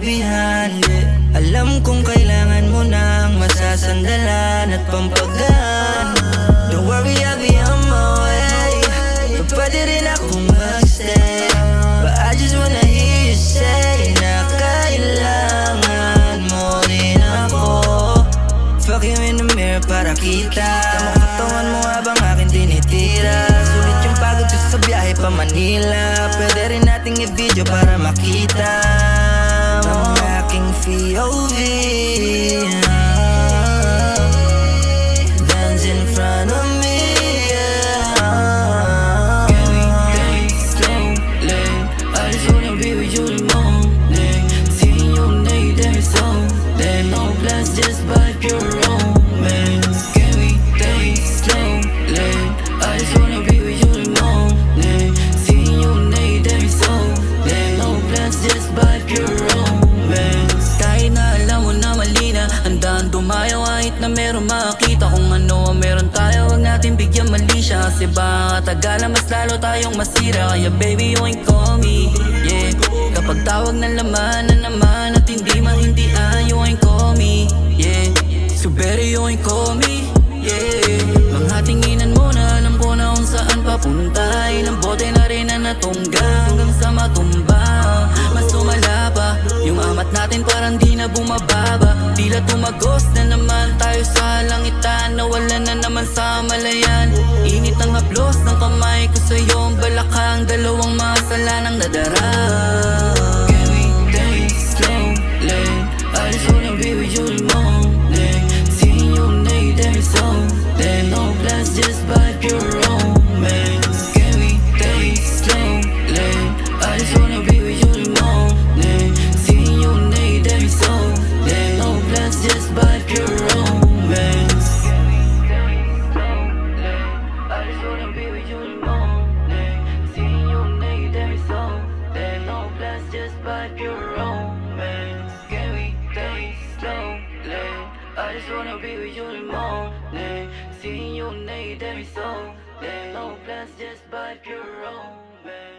gabihan, Alam kong kailangan mo ng masasandalan at pampagaan. Don't worry, I'll be on my way. Pwede rin akong magstay, but I just wanna hear you say na kailangan mo rin ako. Fuck you in the mirror para kita tama katawan mo habang aking tinitira. Sulit yung pagod ko sa biyahe pa Manila. Pwede rin nating i-video para makita ang aking POV. Dance in front of me, Can we dance slowly? I just wanna be with you the morning. Seeing you naked every song. There no plans, just by pure romance. Can we dance slowly? I just wanna be with you the morning. Seeing you naked every song. There no plans, just by pure romance. Kahit na alam mo na mali na, handaan dumayo kahit na meron makakita. Kung ano ang meron tayo, wag natin bigyan mali siya. Kasi baka katagalan mas lalo tayong masira. Kaya baby, you ain't call me, yeah. Kapag tawag ng laman na naman at hindi mahindian, you ain't call me, yeah. So better you ain't call me, yeah. Mga tinginan mo na alam ko na kung saan papunta. Ilang bote na rin na natungga hanggang sa matumba. Mas tumala pa yung amat natin, parang di na bumababa. Tila tumagos na naman tayo sa langitan. Nawala na naman sa malayan. Init ang haplos ng kamay ko sa'yo, ang balakang dalawang masalanang nadara. Can we dance slowly? I just wanna be with you the morning. Seeing you naked every song. There no plans, just by pure romance. Can we dance slowly? I just wanna be with you the morning. Seeing you naked every song. There no plans, just by pure romance. Can we dance slowly? I just wanna be with you the morning. Seeing you naked every song. There no plans, just by pure romance. Can we dance slowly? I just wanna be with you the morning. Seeing you naked every song. There no plans, just by pure romance.